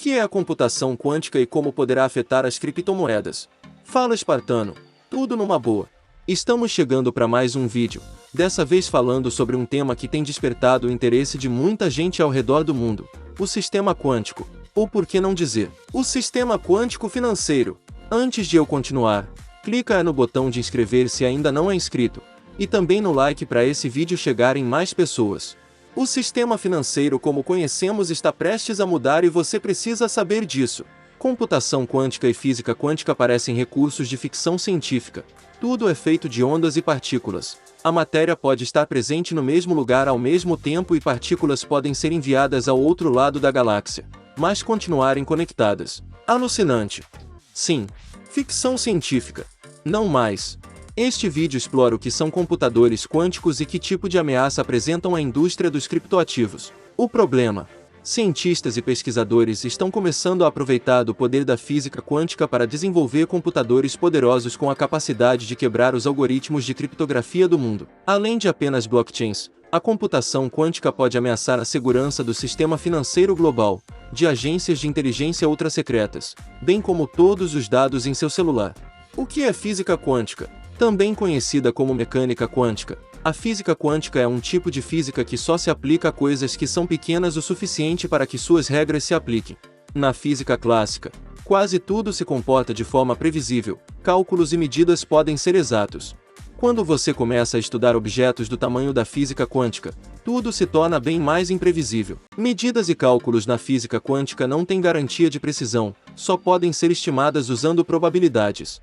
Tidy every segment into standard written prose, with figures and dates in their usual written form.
que é a computação quântica e como poderá afetar as criptomoedas? Fala espartano, tudo numa boa. Estamos chegando para mais um vídeo, dessa vez falando sobre um tema que tem despertado o interesse de muita gente ao redor do mundo, o sistema quântico, ou por que não dizer, o sistema quântico financeiro. Antes de eu continuar, clica no botão de inscrever se ainda não é inscrito, e também no like para esse vídeo chegar em mais pessoas. O sistema financeiro como conhecemos está prestes a mudar e você precisa saber disso. Computação quântica e física quântica parecem recursos de ficção científica. Tudo é feito de ondas e partículas. A matéria pode estar presente no mesmo lugar ao mesmo tempo e partículas podem ser enviadas ao outro lado da galáxia, mas continuarem conectadas. Alucinante! Sim, ficção científica. Não mais. Este vídeo explora o que são computadores quânticos e que tipo de ameaça apresentam à indústria dos criptoativos. O problema: cientistas e pesquisadores estão começando a aproveitar do poder da física quântica para desenvolver computadores poderosos com a capacidade de quebrar os algoritmos de criptografia do mundo. Além de apenas blockchains, a computação quântica pode ameaçar a segurança do sistema financeiro global, de agências de inteligência ultrasecretas, bem como todos os dados em seu celular. O que é física quântica? Também conhecida como mecânica quântica, a física quântica é um tipo de física que só se aplica a coisas que são pequenas o suficiente para que suas regras se apliquem. Na física clássica, quase tudo se comporta de forma previsível, cálculos e medidas podem ser exatos. Quando você começa a estudar objetos do tamanho da física quântica, tudo se torna bem mais imprevisível. Medidas e cálculos na física quântica não têm garantia de precisão, só podem ser estimadas usando probabilidades.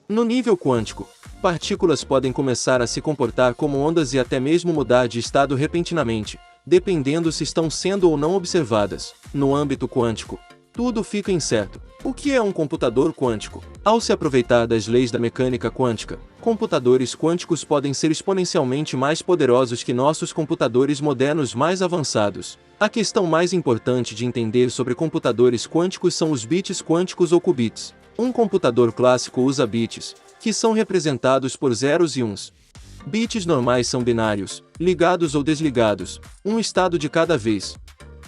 No nível quântico, partículas podem começar a se comportar como ondas e até mesmo mudar de estado repentinamente, dependendo se estão sendo ou não observadas. No âmbito quântico, tudo fica incerto. O que é um computador quântico? Ao se aproveitar das leis da mecânica quântica, computadores quânticos podem ser exponencialmente mais poderosos que nossos computadores modernos mais avançados. A questão mais importante de entender sobre computadores quânticos são os bits quânticos ou qubits. Um computador clássico usa bits, que são representados por zeros e uns. Bits normais são binários, ligados ou desligados, um estado de cada vez.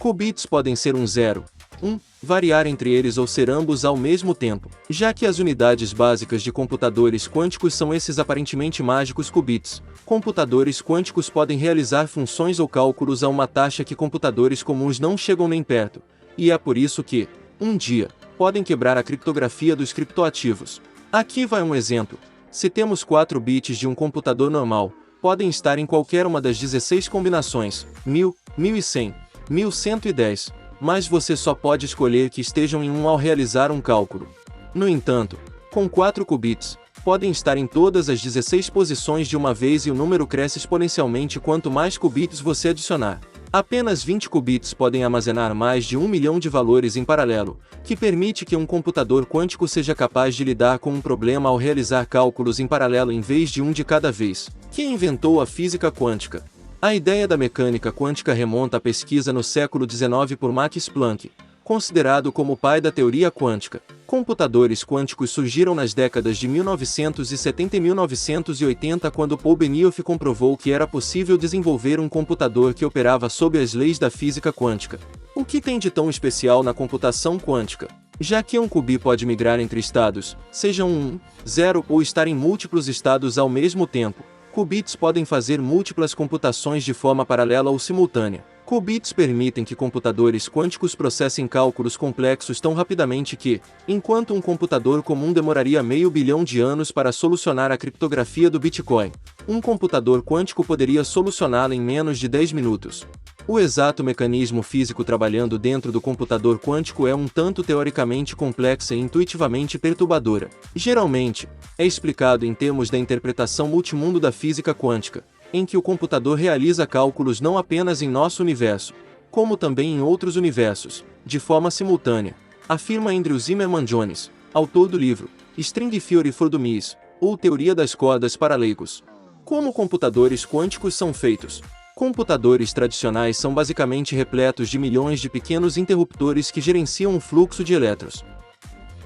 Qubits podem ser um 0, 1, variar entre eles ou ser ambos ao mesmo tempo. Já que as unidades básicas de computadores quânticos são esses aparentemente mágicos qubits, computadores quânticos podem realizar funções ou cálculos a uma taxa que computadores comuns não chegam nem perto, e é por isso que, um dia, podem quebrar a criptografia dos criptoativos. Aqui vai um exemplo. Se temos 4 bits de um computador normal, podem estar em qualquer uma das 16 combinações, 1000, 1100, 1110, mas você só pode escolher que estejam em um ao realizar um cálculo. No entanto, com 4 qubits, podem estar em todas as 16 posições de uma vez e o número cresce exponencialmente quanto mais qubits você adicionar. Apenas 20 qubits podem armazenar mais de 1 milhão de valores em paralelo, que permite que um computador quântico seja capaz de lidar com um problema ao realizar cálculos em paralelo em vez de um de cada vez. Quem inventou a física quântica? A ideia da mecânica quântica remonta à pesquisa no século XIX por Max Planck, considerado como o pai da teoria quântica. Computadores quânticos surgiram nas décadas de 1970 e 1980 quando Paul Benioff comprovou que era possível desenvolver um computador que operava sob as leis da física quântica. O que tem de tão especial na computação quântica? Já que um qubit pode migrar entre estados, sejam 1, 0 ou estar em múltiplos estados ao mesmo tempo, qubits podem fazer múltiplas computações de forma paralela ou simultânea. Qubits permitem que computadores quânticos processem cálculos complexos tão rapidamente que, enquanto um computador comum demoraria meio bilhão de anos para solucionar a criptografia do Bitcoin, um computador quântico poderia solucioná-la em menos de 10 minutos. O exato mecanismo físico trabalhando dentro do computador quântico é um tanto teoricamente complexa e intuitivamente perturbadora. Geralmente, é explicado em termos da interpretação multimundo da física quântica, em que o computador realiza cálculos não apenas em nosso universo, como também em outros universos, de forma simultânea, afirma Andrew Zimmermann Jones, autor do livro String Theory for Dummies, ou Teoria das Cordas para Leigos. Como computadores quânticos são feitos? Computadores tradicionais são basicamente repletos de milhões de pequenos interruptores que gerenciam o fluxo de elétrons.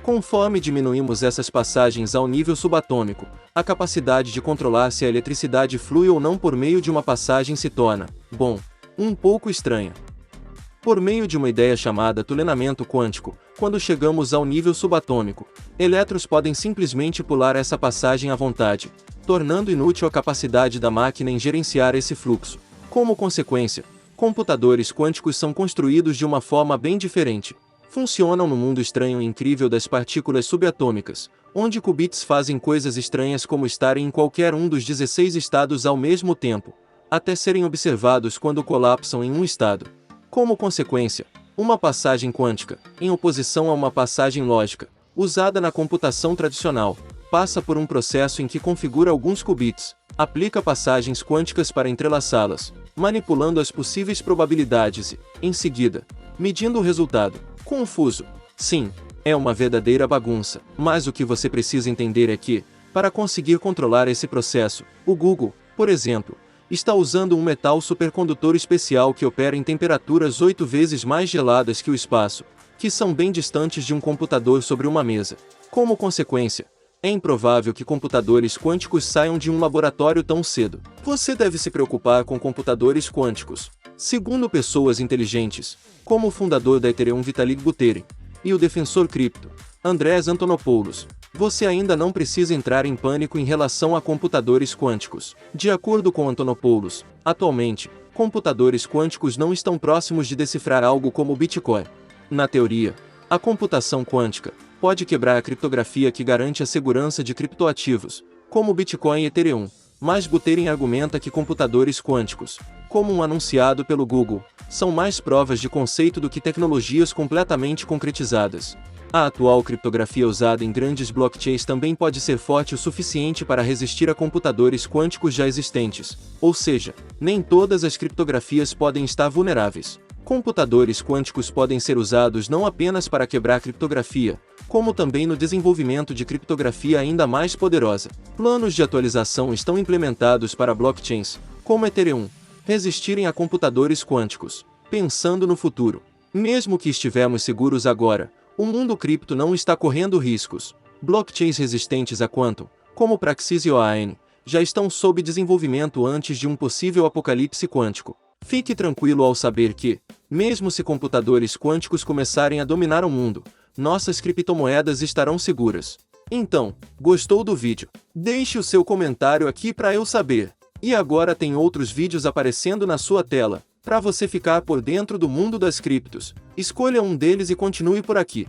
Conforme diminuímos essas passagens ao nível subatômico, a capacidade de controlar se a eletricidade flui ou não por meio de uma passagem se torna, um pouco estranha. Por meio de uma ideia chamada tunelamento quântico, quando chegamos ao nível subatômico, elétrons podem simplesmente pular essa passagem à vontade, tornando inútil a capacidade da máquina em gerenciar esse fluxo. Como consequência, computadores quânticos são construídos de uma forma bem diferente. Funcionam no mundo estranho e incrível das partículas subatômicas, onde qubits fazem coisas estranhas como estarem em qualquer um dos 16 estados ao mesmo tempo, até serem observados quando colapsam em um estado. Como consequência, uma passagem quântica, em oposição a uma passagem lógica, usada na computação tradicional, passa por um processo em que configura alguns qubits, aplica passagens quânticas para entrelaçá-las, manipulando as possíveis probabilidades e, em seguida, medindo o resultado. Confuso? Sim, é uma verdadeira bagunça, mas o que você precisa entender é que, para conseguir controlar esse processo, o Google, por exemplo, está usando um metal supercondutor especial que opera em temperaturas 8 vezes mais geladas que o espaço, que são bem distantes de um computador sobre uma mesa. Como consequência, é improvável que computadores quânticos saiam de um laboratório tão cedo. Você deve se preocupar com computadores quânticos. Segundo pessoas inteligentes, como o fundador da Ethereum Vitalik Buterin, e o defensor cripto, Andrés Antonopoulos, você ainda não precisa entrar em pânico em relação a computadores quânticos. De acordo com Antonopoulos, atualmente, computadores quânticos não estão próximos de decifrar algo como o Bitcoin. Na teoria, a computação quântica pode quebrar a criptografia que garante a segurança de criptoativos, como o Bitcoin e Ethereum, mas Buterin argumenta que computadores quânticos, como um anunciado pelo Google, são mais provas de conceito do que tecnologias completamente concretizadas. A atual criptografia usada em grandes blockchains também pode ser forte o suficiente para resistir a computadores quânticos já existentes, ou seja, nem todas as criptografias podem estar vulneráveis. Computadores quânticos podem ser usados não apenas para quebrar criptografia, como também no desenvolvimento de criptografia ainda mais poderosa. Planos de atualização estão implementados para blockchains, como Ethereum, resistirem a computadores quânticos. Pensando no futuro, mesmo que estivermos seguros agora, o mundo cripto não está correndo riscos. Blockchains resistentes a quantum, como Praxis e OAN, já estão sob desenvolvimento antes de um possível apocalipse quântico. Fique tranquilo ao saber que, mesmo se computadores quânticos começarem a dominar o mundo, nossas criptomoedas estarão seguras. Então, gostou do vídeo? Deixe o seu comentário aqui para eu saber. E agora tem outros vídeos aparecendo na sua tela, para você ficar por dentro do mundo das criptos. Escolha um deles e continue por aqui.